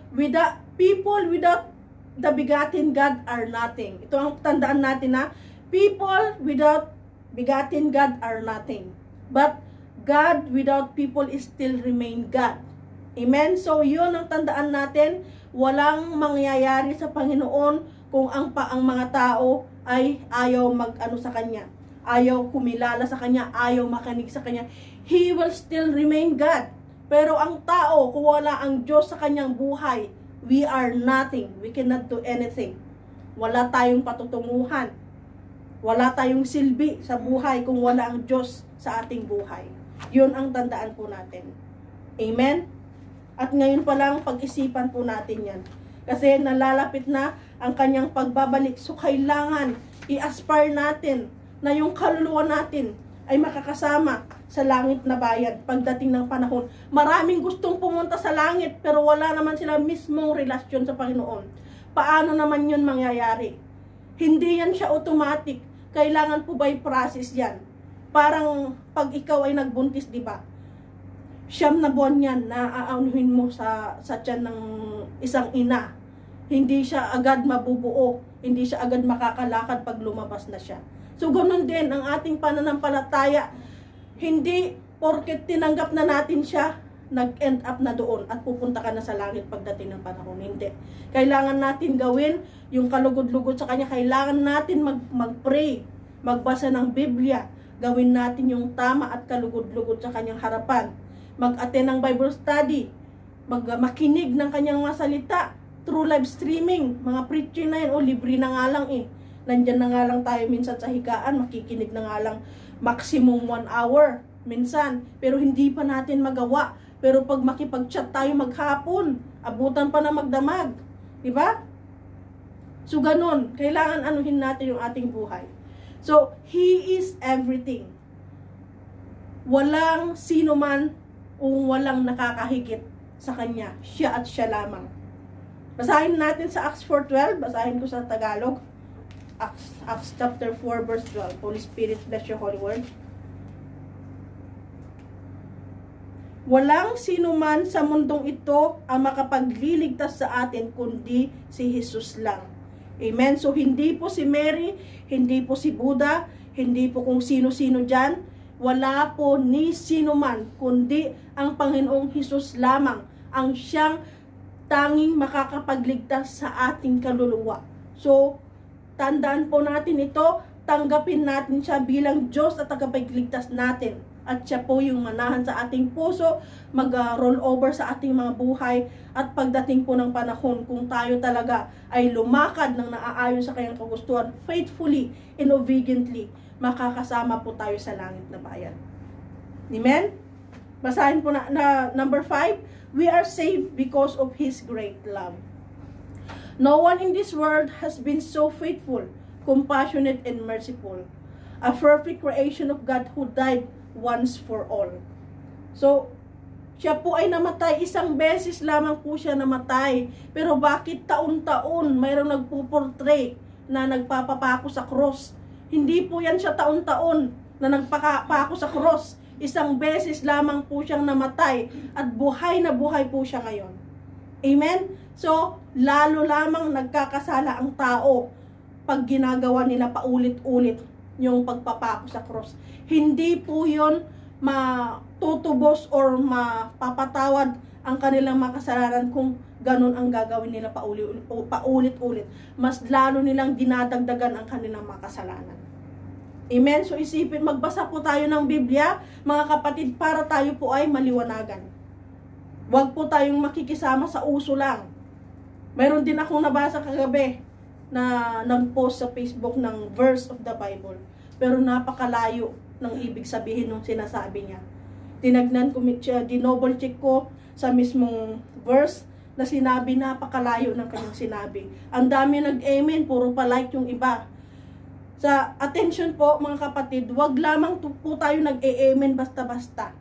people without the begotten God are nothing. Ito ang tandaan natin na people without begotten God are nothing. But God without people is still remain God. Amen? So, yun ang tandaan natin. Walang mangyayari sa Panginoon kung ang mga tao ay ayaw sa Kanya. Ayaw kumilala sa Kanya. Ayaw makinig sa Kanya. He will still remain God. Pero ang tao, kung wala ang Diyos sa kanyang buhay, we are nothing. We cannot do anything. Wala tayong patutunguhan. Wala tayong silbi sa buhay kung wala ang Diyos sa ating buhay. Yun ang tandaan po natin. Amen? At ngayon pa lang, pag-isipan po natin yan. Kasi nalalapit na ang kanyang pagbabalik. So, kailangan i-aspire natin na yung kaluluwa natin ay makakasama sa langit na bayan pagdating ng panahon. Maraming gustong pumunta sa langit pero wala naman sila mismong relasyon sa Panginoon. Paano naman yun mangyayari? Hindi yan siya automatic. Kailangan po by process yan. Parang pag ikaw ay nagbuntis, di ba? 9 na buwan yan na aanuhin mo sa tiyan ng isang ina. Hindi siya agad mabubuo. Hindi siya agad makakalakad pag lumabas na siya. So, ganun din ang ating pananampalataya. Hindi porket tinanggap na natin siya, nag-end up na doon at pupunta ka na sa langit pagdating ng panahon. Hindi. Kailangan natin gawin yung kalugod-lugod sa Kanya. Kailangan natin mag-pray, magbasa ng Biblia. Gawin natin yung tama at kalugod-lugod sa Kanyang harapan. Mag-attend ng Bible study. Makinig ng Kanyang mga salita. Through live streaming. Mga preaching na yan. O, libre na nga lang eh. Nandyan na nga lang tayo minsan sa higaan, makikinig na nga lang maximum 1 hour minsan. Pero hindi pa natin magawa. Pero pag makipag-chat tayo maghapon, abutan pa na magdamag. Diba? So ganun, kailangan anuhin natin yung ating buhay. So, He is everything. Walang sino man o walang nakakahigit sa Kanya. Siya at siya lamang. Basahin natin sa Acts 4:12, basahin ko sa Tagalog. Acts chapter 4 verse 12. Holy Spirit, bless your holy word. Walang sino man sa mundong ito ang makapagliligtas sa atin kundi si Jesus lang. Amen. So hindi po si Mary, hindi po si Buddha, hindi po kung sino-sino dyan. Wala po ni sino man kundi ang Panginoong Jesus lamang ang siyang tanging makakapagligtas sa ating kaluluwa. So, tandaan po natin ito, tanggapin natin siya bilang Diyos at tagapagligtas natin. At siya po yung manahan sa ating puso, mag-roll over sa ating mga buhay. At pagdating po ng panahon, kung tayo talaga ay lumakad ng naaayon sa kanyang kagustuhan, faithfully and obediently, makakasama po tayo sa langit na bayan. Amen? Basahin po na number 5, we are saved because of His great love. No one in this world has been so faithful, compassionate, and merciful. A perfect creation of God who died once for all. So, siya po ay namatay. Isang beses lamang po siya namatay. Pero bakit taon-taon mayroong nagpuportray na nagpapapako sa cross? Hindi po yan siya taon-taon na nagpapako sa cross. Isang beses lamang po siyang namatay at buhay na buhay po siya ngayon. Amen? So, lalo lamang nagkakasala ang tao pag ginagawa nila paulit-ulit yung pagpapako sa cross. Hindi po yun matutubos or mapapatawad ang kanilang makasalanan kung ganun ang gagawin nila paulit-ulit. Mas lalo nilang dinadagdagan ang kanilang makasalanan. Amen? So isipin, magbasa po tayo ng Biblia, mga kapatid, para tayo po ay maliwanagan. Huwag po tayong makikisama sa uso lang. Mayroon din akong nabasa kagabi na nag-post sa Facebook ng verse of the Bible. Pero napakalayo ng ibig sabihin ng sinasabi niya. Tinagnan ko, dinouble check ko sa mismong verse na sinabi, napakalayo ng kanyang sinabi. Ang dami nag-amen, puro pa-like yung iba. Sa attention po mga kapatid, wag lamang po tayo nag-amen basta-basta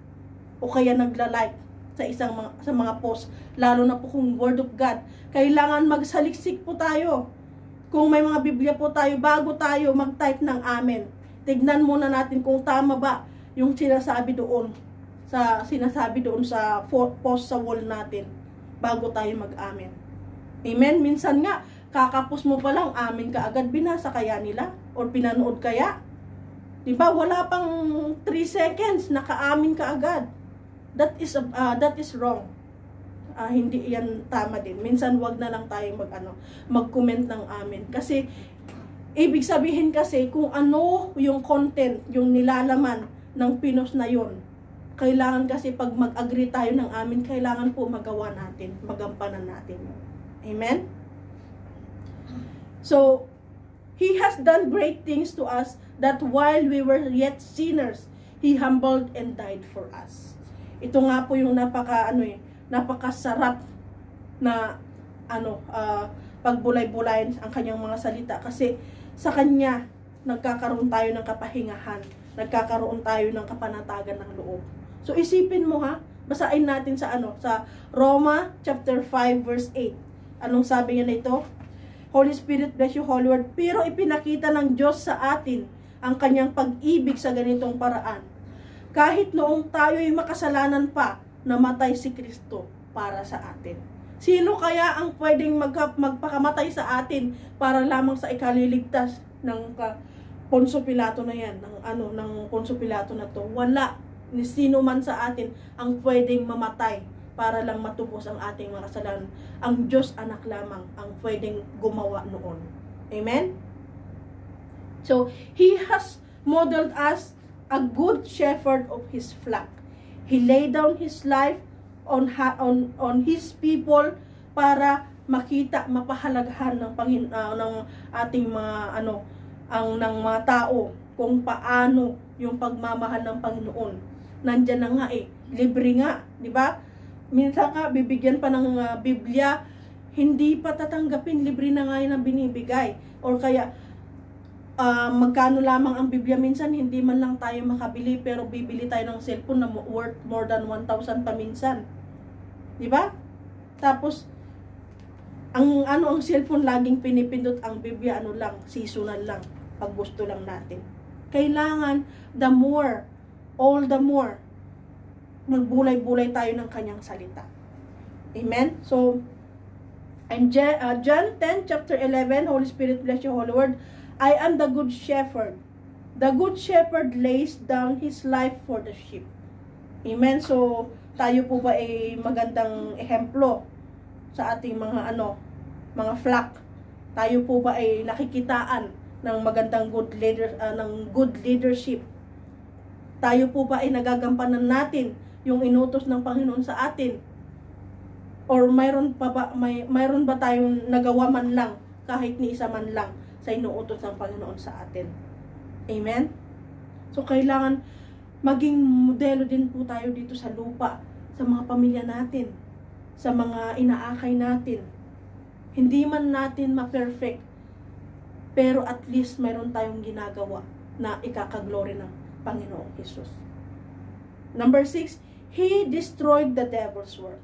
o kaya nagla-like sa mga post, lalo na po kung word of God. Kailangan magsaliksik po tayo. Kung may mga Biblia po tayo, bago tayo mag-type ng amen, tignan muna natin kung tama ba yung sinasabi doon sa post sa wall natin bago tayo mag-amen. Amen? Minsan nga, kakapos mo pa lang, amen ka agad, binasa kaya nila or pinanood kaya. Diba? Wala pang 3 seconds, naka-amin ka agad. That is wrong. Hindi yan tama din. Minsan wag na lang tayong mag-comment ng amin. Kasi ibig sabihin kasi kung ano yung content, yung nilalaman ng pinos na yon. Kailangan kasi pag mag-agree tayo ng amin, kailangan po magawa natin, magampanan natin. Amen? So, He has done great things to us, that while we were yet sinners, He humbled and died for us. Ito nga po yung napakasarap na pagbulay-bulayan ang kanyang mga salita, kasi sa kanya nagkakaroon tayo ng kapahingahan, nagkakaroon tayo ng kapanatagan ng loob. So isipin mo ha, basahin natin sa Roma chapter 5 verse 8. Anong sabi niya na ito? Holy Spirit, bless you, Holy Word. Pero ipinakita ng Diyos sa atin ang kanyang pag-ibig sa ganitong paraan. Kahit noong tayo'y makasalanan pa, namatay si Kristo para sa atin. Sino kaya ang pwedeng magpakamatay sa atin para lamang sa ikaliligtas ng Poncio Pilato na yan, ng Poncio Pilato na to? Wala ni sino man sa atin ang pwedeng mamatay para lang matubos ang ating mga kasalanan. Ang Diyos anak lamang ang pwedeng gumawa noon. Amen? So, He has modeled us a good shepherd of His flock. He laid down His life on His people para makita, mapahalagahan ng ng ating mga ng mga tao kung paano yung pagmamahal ng Panginoon. Nandiyan na nga libre nga, di ba? Minsan nga bibigyan pa ng Biblia, hindi pa tatanggapin, libre na nga yun ang binibigay. Or kaya magkano lamang ang Biblia, minsan hindi man lang tayo makabili, pero bibili tayo ng cellphone na worth more than 1,000 pa minsan. Di ba? Tapos ang cellphone laging pinipindot, ang Biblia seasonal lang, pag gusto lang natin. Kailangan all the more magbulay-bulay tayo ng kanyang salita. Amen? So, and John 10 chapter 11, Holy Spirit, bless you, Holy Word. I am the good shepherd. The good shepherd lays down his life for the sheep. Amen? So, tayo po ba ay magandang ehemplo sa ating mga flock? Tayo po ba ay nakikitaan ng magandang good leadership? Tayo po ba ay nagagampanan natin yung inutos ng Panginoon sa atin? Or mayroon ba tayong nagawa man lang, kahit ni isa man lang, sa inuutos ng Panginoon sa atin? Amen? So, kailangan maging modelo din po tayo dito sa lupa, sa mga pamilya natin, sa mga inaakay natin. Hindi man natin ma-perfect, pero at least mayroon tayong ginagawa na ikakaglory ng Panginoong Jesus. Number 6, He destroyed the devil's work.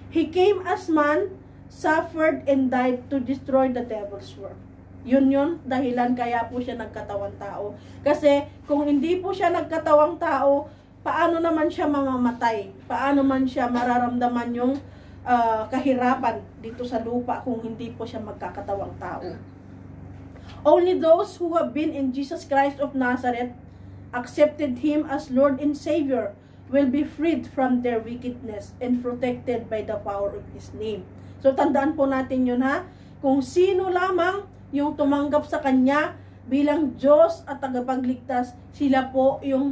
He came as man, suffered and died to destroy the devil's work. Yun dahilan kaya po siya nagkatawang tao. Kasi kung hindi po siya nagkatawang tao, paano naman siya mamamatay? Paano man siya mararamdaman yung kahirapan dito sa lupa kung hindi po siya magkakatawang tao? Only those who have been in Jesus Christ of Nazareth, accepted Him as Lord and Savior, will be freed from their wickedness and protected by the power of His name. So tandaan po natin yun ha. Kung sino lamang yung tumanggap sa Kanya bilang Diyos at tagapagligtas, sila po yung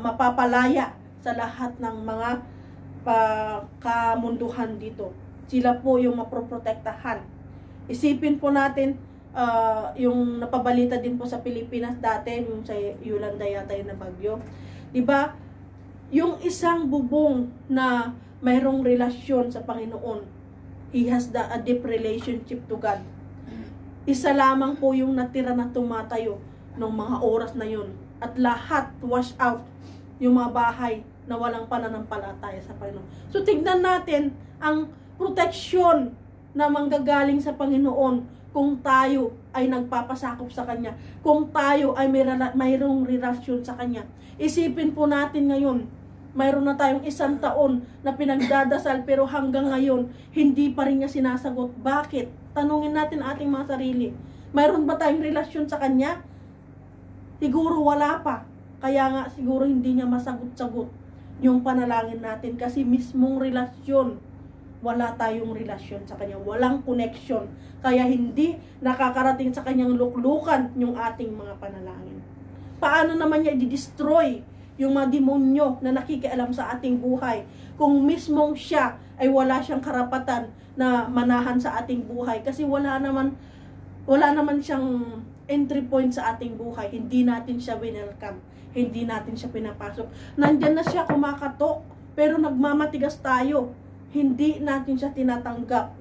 mapapalaya sa lahat ng mga kamunduhan dito. Sila po yung maproprotektahan. Isipin po natin, yung napabalita din po sa Pilipinas dati, yung sa Yolanda yata yung na bagyo. Diba? Yung isang bubong na mayroong relasyon sa Panginoon, he has a deep relationship to God. Isa lamang po yung natira na tumatayo ng mga oras na yun. At lahat wash out yung mga bahay na walang pananampalataya sa Panginoon. So tignan natin ang proteksyon na manggagaling sa Panginoon kung tayo ay nagpapasakop sa Kanya, kung tayo ay mayroong relasyon sa Kanya. Isipin po natin ngayon, mayroon na tayong 1 taon na pinagdadasal pero hanggang ngayon, hindi pa rin niya sinasagot. Bakit? Tanungin natin ating mga sarili. Mayroon ba tayong relasyon sa Kanya? Siguro wala pa. Kaya nga siguro hindi niya masagot-sagot yung panalangin natin kasi mismong relasyon, wala tayong relasyon sa Kanya, walang connection, kaya hindi nakakarating sa Kanyang luklukan yung ating mga panalangin. Paano naman niya i-destroy yung mga demonyo na nakikialam sa ating buhay kung mismong siya ay wala siyang karapatan na manahan sa ating buhay, kasi wala naman wala naman siyang entry point sa ating buhay. Hindi natin siya welcome. Hindi natin siya pinapasok. Nandyan na siya kumakatok, pero nagmamatigas tayo. Hindi natin siya tinatanggap.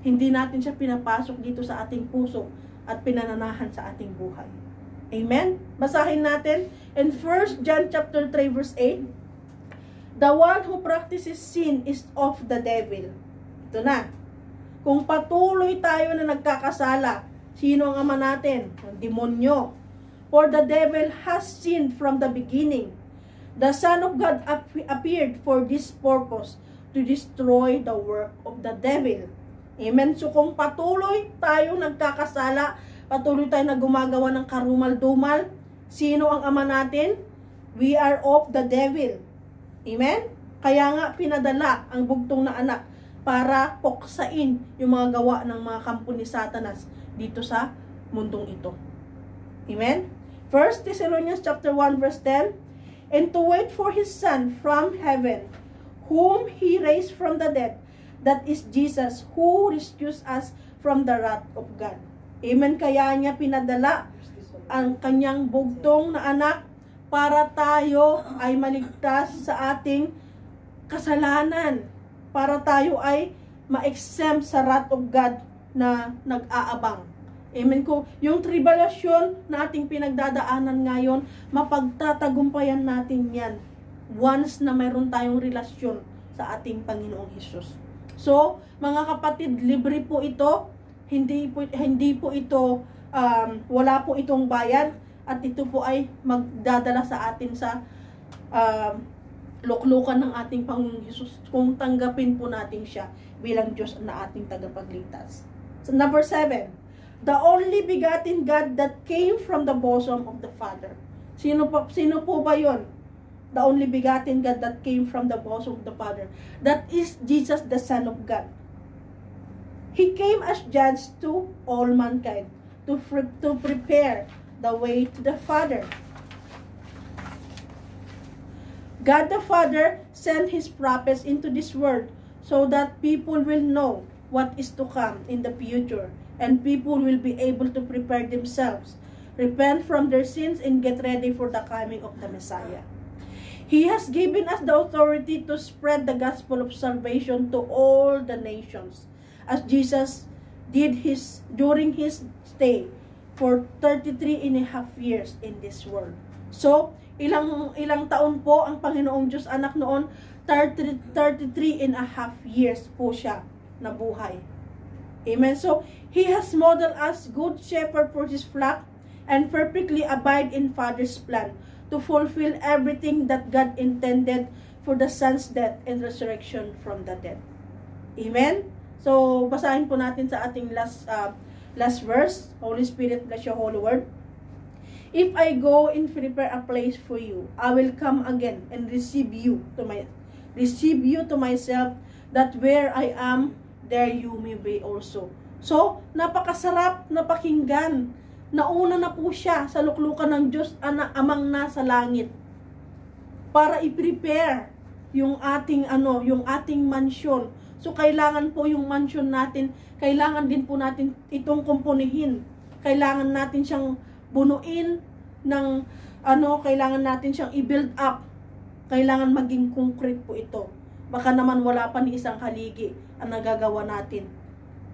Hindi natin siya pinapasok dito sa ating puso at pinananahan sa ating buhay. Amen? Basahin natin in 1 John chapter 3 verse 8. The one who practices sin is of the devil. Ito na. Kung patuloy tayo na nagkakasala, sino ang ama natin? Ang demonyo. For the devil has sinned from the beginning. The Son of God appeared for this purpose, to destroy the work of the devil. Amen? So kung patuloy tayo nagkakasala, patuloy tayo na gumagawa ng karumal-dumal, sino ang ama natin? We are of the devil. Amen? Kaya nga pinadala ang bugtong na anak para puksain yung mga gawa ng mga kampo ni Satanas dito sa mundong ito. Amen? 1 Thessalonians chapter 1 verse 10, and to wait for His Son from heaven, whom He raised from the dead, that is Jesus, who rescues us from the wrath of God. Amen? Kaya niya pinadala ang kanyang bugtong na anak para tayo ay maligtas sa ating kasalanan. Para tayo ay ma-exempt sa wrath of God na nag-aabang. Amen ko. Yung tribulation na ating pinagdadaanan ngayon, mapagtatagumpayan natin yan once na mayroon tayong relasyon sa ating Panginoong Hesus. So, mga kapatid, libre po ito. Hindi po ito, wala po itong bayad. At ito po ay magdadala sa atin sa luklukan ng ating Panginoong Hesus kung tanggapin po natin siya bilang Diyos na ating tagapagligtas. So, number 7, the only begotten God that came from the bosom of the Father. Sino po ba yon? The only begotten God that came from the bosom of the Father. That is Jesus, the Son of God. He came as judge to all mankind, to prepare the way to the Father. God the Father sent His prophets into this world so that people will know what is to come in the future, and people will be able to prepare themselves, repent from their sins, and get ready for the coming of the Messiah. He has given us the authority to spread the gospel of salvation to all the nations, as Jesus did during His stay for 33 and a half years in this world. So, ilang taon po ang Panginoong Diyos anak noon? 33 and a half years po siya nabuhay. Amen. So, He has modeled us good shepherd for His flock and perfectly abide in Father's plan to fulfill everything that God intended for the Son's death and resurrection from the dead. Amen. So, basahin po natin sa ating last verse. Holy Spirit, bless your holy word. If I go and prepare a place for you, I will come again and receive you to myself, that where I am, there you may be also. So, napakasarap na pakinggan. Nauna na po siya sa luklukan ng Diyos, amang nasa langit, para i-prepare yung ating mansyon. So, kailangan po yung mansyon natin, kailangan din po natin itong kumpunihin. Kailangan natin siyang bunuin ng kailangan natin siyang i-build up. Kailangan maging concrete po ito. Baka naman wala pa ni isang haligi ang nagagawa natin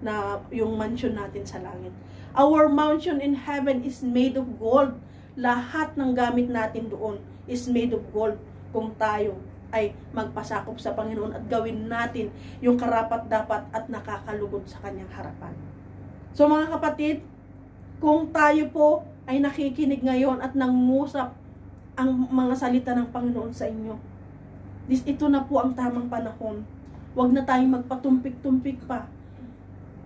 na yung mansion natin sa langit. Our mansion in heaven is made of gold. Lahat ng gamit natin doon is made of gold kung tayo ay magpasakop sa Panginoon at gawin natin yung karapat-dapat at nakakalugod sa Kanyang harapan. So mga kapatid, kung tayo po ay nakikinig ngayon at nangungusap ang mga salita ng Panginoon sa inyo, ito na po ang tamang panahon. Huwag na tayong magpatumpik-tumpik pa.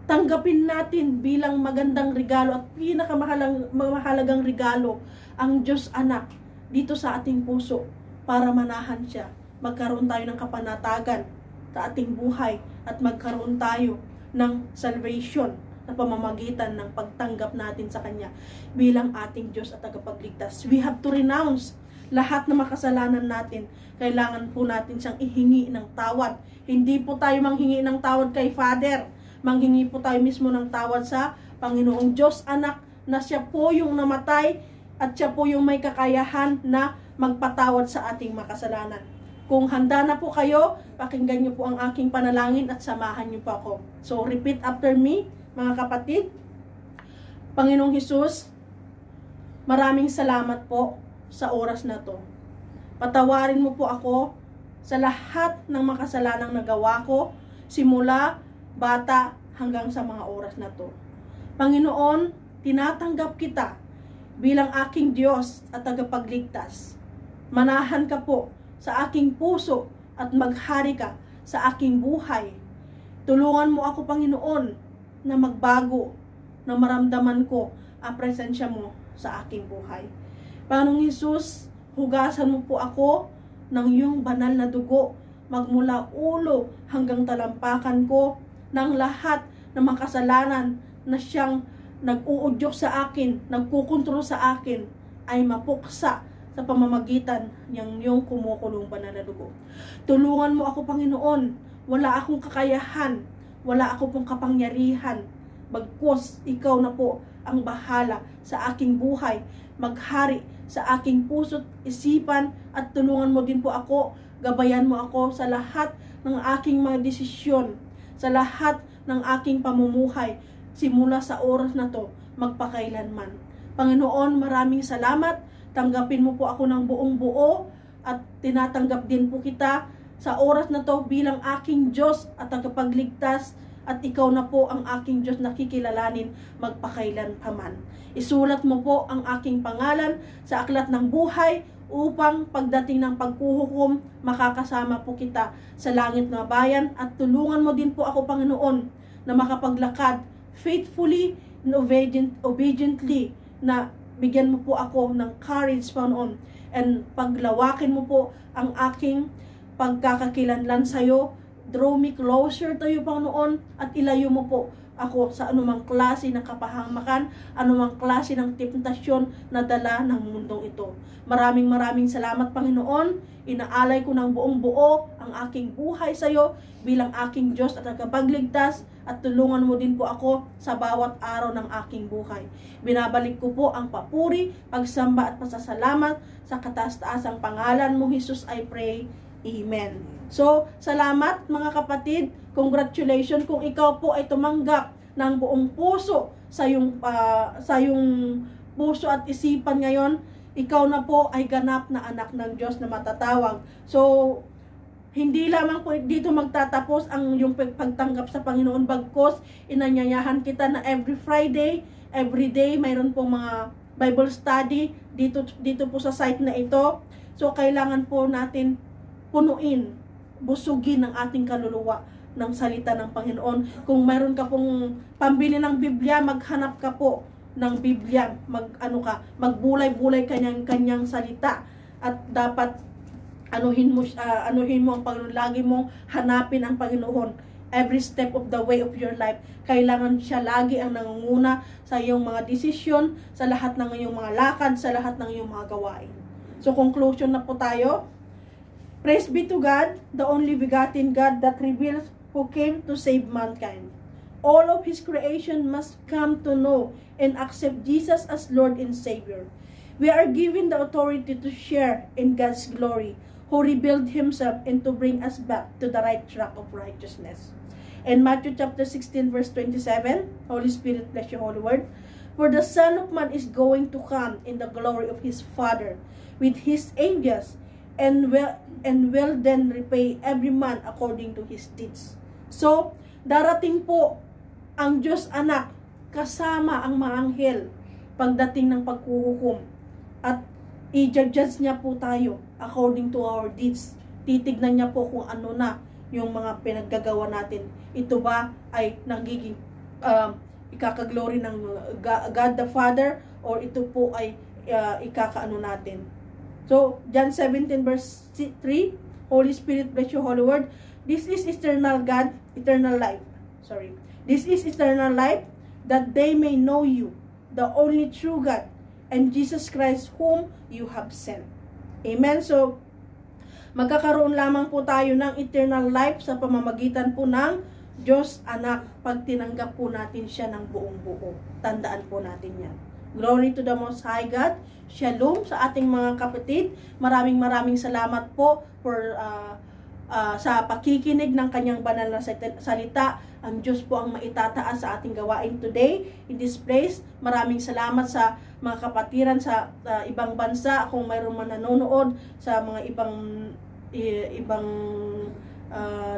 Tanggapin natin bilang magandang regalo at pinakamahalagang regalo ang Diyos Anak dito sa ating puso para manahan siya. Magkaroon tayo ng kapanatagan sa ating buhay at magkaroon tayo ng salvation na pamamagitan ng pagtanggap natin sa Kanya bilang ating Diyos at tagapagligtas. We have to renounce lahat ng makasalanan natin. Kailangan po natin siyang ihingi ng tawad. Hindi po tayo manghingi ng tawad kay Father. Manghingi po tayo mismo ng tawad sa Panginoong Diyos anak, na siya po yung namatay at siya po yung may kakayahan na magpatawad sa ating makasalanan. Kung handa na po kayo, pakinggan niyo po ang aking panalangin at samahan niyo po ako. So, repeat after me, mga kapatid. Panginoong Hesus, maraming salamat po sa oras na to. Patawarin mo po ako sa lahat ng makasalanang nagawa ko, simula bata hanggang sa mga oras na to. Panginoon, tinatanggap kita bilang aking Diyos at tagapagligtas. Manahan ka po sa aking puso at maghari ka sa aking buhay. Tulungan mo ako, Panginoon, na magbago, na maramdaman ko ang presensya mo sa aking buhay. Panginoong Hesus, hugasan mo po ako ng iyong banal na dugo, magmula ulo hanggang talampakan ko, ng lahat ng makasalanan na siyang nag-uudyok sa akin, nagkukontrol sa akin, ay mapuksa sa pamamagitan ng iyong kumukulong banal na dugo. Tulungan mo ako, Panginoon. Wala akong kakayahan, wala akong pong kapangyarihan. Bagkus, ikaw na po ang bahala sa aking buhay, maghari sa aking puso't isipan, at tulungan mo din po ako, gabayan mo ako sa lahat ng aking mga desisyon, sa lahat ng aking pamumuhay, simula sa oras na to, magpakailanman. Panginoon, maraming salamat. Tanggapin mo po ako ng buong buo at tinatanggap din po kita sa oras na to bilang aking Diyos at tagapagligtas, at ikaw na po ang aking Diyos na kikilalanin magpakailan pa man. Isulat mo po ang aking pangalan sa aklat ng buhay upang pagdating ng paghuhukom, makakasama po kita sa langit na bayan, at tulungan mo din po ako, Panginoon, na makapaglakad faithfully and obediently, na bigyan mo po ako ng courage, Panginoon, and paglawakin mo po ang aking pagkakakilanlan sa iyo. Draw me closer to you, Panginoon, at ilayo mo po ako sa anumang klase ng kapahamakan, anumang klase ng temptasyon na dala ng mundong ito. Maraming salamat, Panginoon. Inaalay ko ng buong buo ang aking buhay sa iyo bilang aking Diyos at tagapagligtas, at tulungan mo din po ako sa bawat araw ng aking buhay. Binabalik ko po ang papuri, pagsamba at pasasalamat sa kataas-taasang pangalan mo, Jesus, I pray. Amen. So, salamat mga kapatid. Congratulations kung ikaw po ay tumanggap ng buong puso sa yung puso at isipan ngayon. Ikaw na po ay ganap na anak ng Diyos na matatawag. So, hindi lamang po dito magtatapos ang yung pagtanggap sa Panginoon, bagkos inanyayahan kita na every Friday, every day, mayroon pong mga Bible study dito po sa site na ito. So, kailangan po natin punuin, busugin ang ating kaluluwa ng salita ng Panginoon. Kung mayroon ka pong pambili ng Biblia, maghanap ka po ng Biblia, magbulay-bulay kanyang salita, at dapat anuhin mo ang Panginoon, lagi mong hanapin ang Panginoon. Every step of the way of your life, kailangan siya lagi ang nangunguna sa iyong mga desisyon, sa lahat ng iyong mga lakad, sa lahat ng iyong mga gawain. So, conclusion na po tayo. Praise be to God, the only begotten God that reveals who came to save mankind. All of His creation must come to know and accept Jesus as Lord and Savior. We are given the authority to share in God's glory, who revealed Himself, and to bring us back to the right track of righteousness. In Matthew chapter 16 verse 27, Holy Spirit, bless your holy word. For the Son of Man is going to come in the glory of His Father with His angels, and will then repay every man according to his deeds. So, darating po ang Diyos anak kasama ang mga anghel pagdating ng paghuhukom, at i-judge niya po tayo according to our deeds. Titignan niya po kung ano na yung mga pinaggagawa natin. Ito ba ay nagiging ikakaglory ng God the Father, or ito po ay ikakaano natin. So, John 17 verse 3, Holy Spirit, bless your holy word. This is eternal life. This is eternal life, that they may know you, the only true God, and Jesus Christ whom you have sent. Amen. So, magkakaroon lamang po tayo ng eternal life sa pamamagitan po ng Diyos anak pag tinanggap po natin siya ng buong buo. Tandaan po natin yan. Glory to the Most High God. Shalom sa ating mga kapatid. Maraming salamat po for sa pakikinig ng kanyang banal na salita. Ang Diyos po ang maitataas sa ating gawain today in this place. Maraming salamat sa mga kapatiran sa ibang bansa, kung mayroon man nanonood sa mga ibang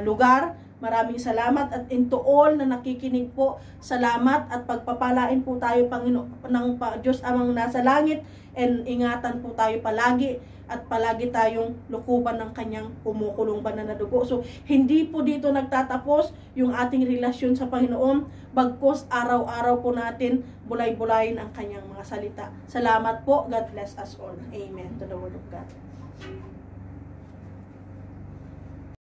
lugar. Maraming salamat, at into all na nakikinig po, salamat at pagpapalain po tayo ng Diyos amang nasa langit, and ingatan po tayo palagi at palagi tayong lukuban ng kanyang kumukulong banal na dugo. So hindi po dito nagtatapos yung ating relasyon sa Panginoon, bagkus araw-araw po natin bulay-bulayin ang kanyang mga salita. Salamat po. God bless us all. Amen to the word of God.